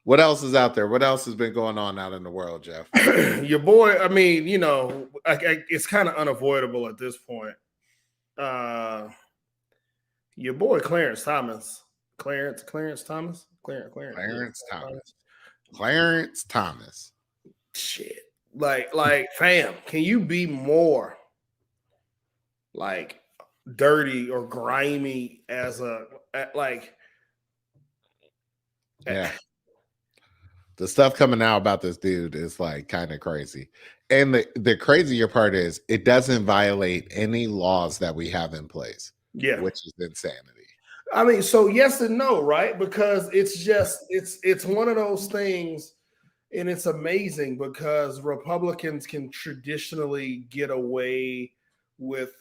What else is out there? What else has been going on out in the world, Jeff? Your boy, I mean, it's kind of unavoidable at this point. Your boy Clarence Thomas. Clarence Thomas? Clarence Thomas. Shit. Like, fam, can you be more like dirty or grimy as yeah. The stuff coming out about this dude is like kind of crazy. And the crazier part is it doesn't violate any laws that we have in place. Yeah. Which is insanity. I mean, so yes and no, right? Because it's one of those things, and it's amazing because Republicans can traditionally get away with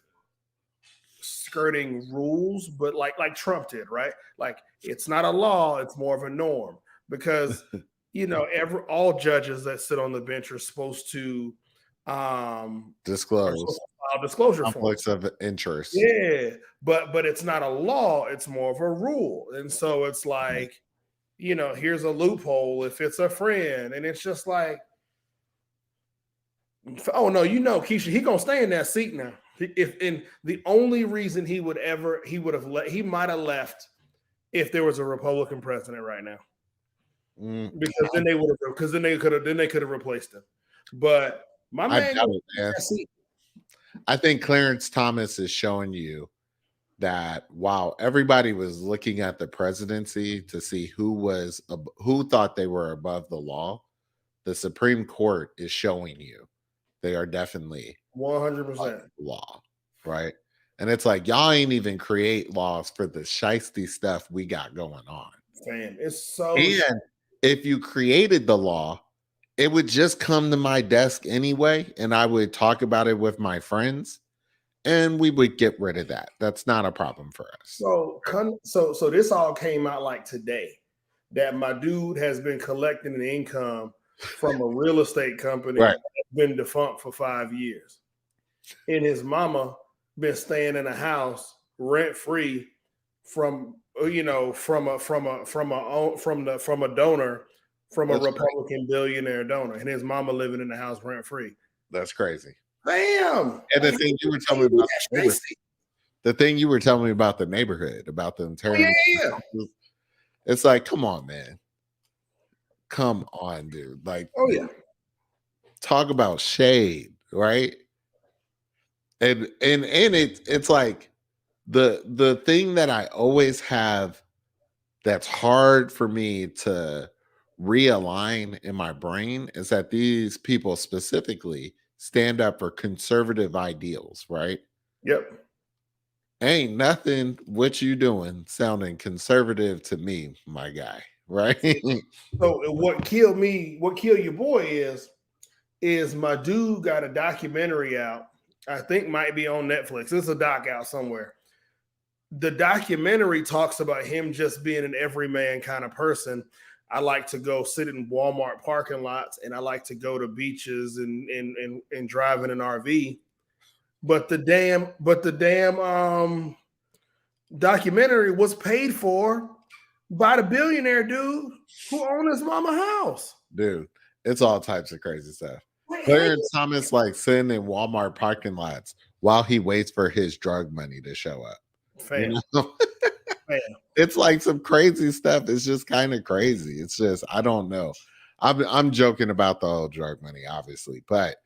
skirting rules, but like Trump did, right? Like it's not a law, it's more of a norm because all judges that sit on the bench are supposed to disclose disclosure conflicts forms of interest. Yeah, but it's not a law, it's more of a rule. And so it's like, here's a loophole if it's a friend. And it's just like, oh no, Keisha, he gonna stay in that seat now. The only reason he might have left if there was a Republican president right now. Because then they could have replaced him. But my man, I think Clarence Thomas is showing you that while everybody was looking at the presidency to see who thought they were above the law, the Supreme Court is showing you they are definitely 100% law, right? And it's like y'all ain't even create laws for the shiesty stuff we got going on. Man, it's so. And if you created the law, it would just come to my desk anyway, and I would talk about it with my friends, and we would get rid of that. That's not a problem for us. So this all came out like today, that my dude has been collecting an income from a real estate company right. that's been defunct for 5 years, and his mama been staying in a house rent free from a donor. From a Republican billionaire donor, and his mama living in the house rent free. That's crazy. Bam! And the thing you were telling me about the neighborhood, about them tearing. It's like, come on, man. Come on, dude. Like, talk about shade, right? And it's like the thing that I always have that's hard for me to realign in my brain is that these people specifically stand up for conservative ideals, right? Yep. Ain't nothing what you doing sounding conservative to me, my guy, right? So what killed your boy is my dude got a documentary out. I think might be on Netflix. There's a doc out somewhere. The documentary talks about him just being an everyman kind of person. I like to go sit in Walmart parking lots, and I like to go to beaches and drive in an RV. But the damn documentary was paid for by the billionaire dude who owned his mama house. Dude, it's all types of crazy stuff. Clarence Thomas like sitting in Walmart parking lots while he waits for his drug money to show up. Fam. It's like some crazy stuff. It's just kind of crazy. It's just, I don't know. I'm joking about the whole drug money, obviously, but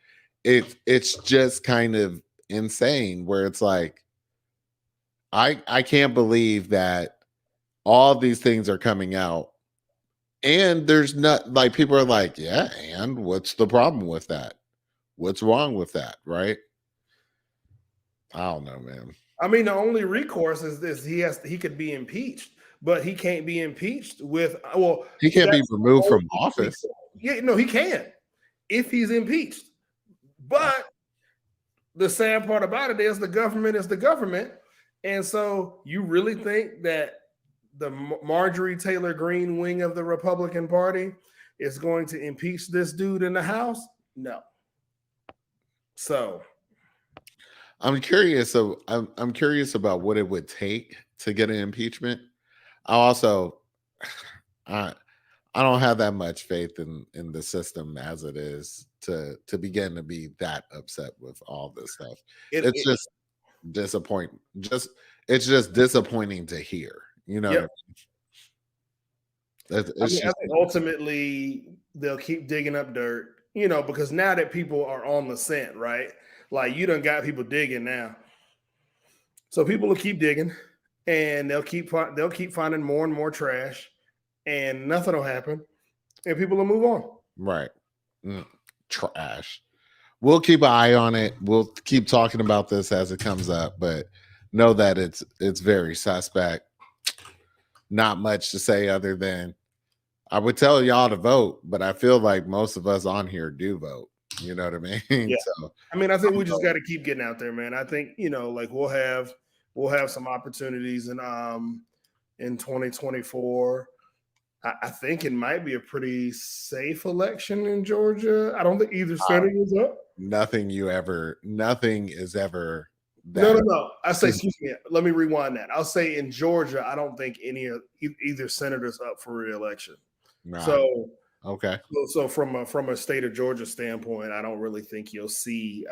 it's just kind of insane where it's like, I can't believe that all these things are coming out, and there's not like people are like, yeah, and what's the problem with that? What's wrong with that, right? I don't know, man. I mean, the only recourse is this: he could be impeached, but he can't be impeached with. Well, he can't be removed from office. Yeah, no, he can if he's impeached. But the sad part about it is the government is the government, and so you really think that the Marjorie Taylor Greene wing of the Republican Party is going to impeach this dude in the House? No. So. I'm curious. So I'm curious about what it would take to get an impeachment. I I don't have that much faith in the system as it is to begin to be that upset with all this stuff. It's It just disappointing. It's just disappointing to hear. You know what I yep. mean? I It's mean, I just think ultimately they'll keep digging up dirt, because now that people are on the scent, right? Like you done got people digging now, so people will keep digging, and they'll keep finding more and more trash, and nothing will happen, and people will move on. right. Mm, trash. We'll keep an eye on it. We'll keep talking about this as it comes up, but know that it's very suspect. Not much to say other than I would tell y'all to vote, but I feel like most of us on here do vote. You know what I mean? Yeah, So I mean, I think I'm we just got to keep getting out there, man. I think like we'll have some opportunities in 2024. I think it might be a pretty safe election in Georgia. I don't think either senator is up. nothing is ever No, that. no, no. I say, excuse me. Let me rewind that. I'll say in Georgia, I don't think either senator's up for reelection. Nah. So, Okay. so from a state of Georgia standpoint, I don't really think you'll see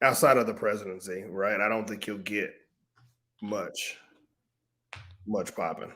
outside of the presidency, right? I don't think you'll get much popping.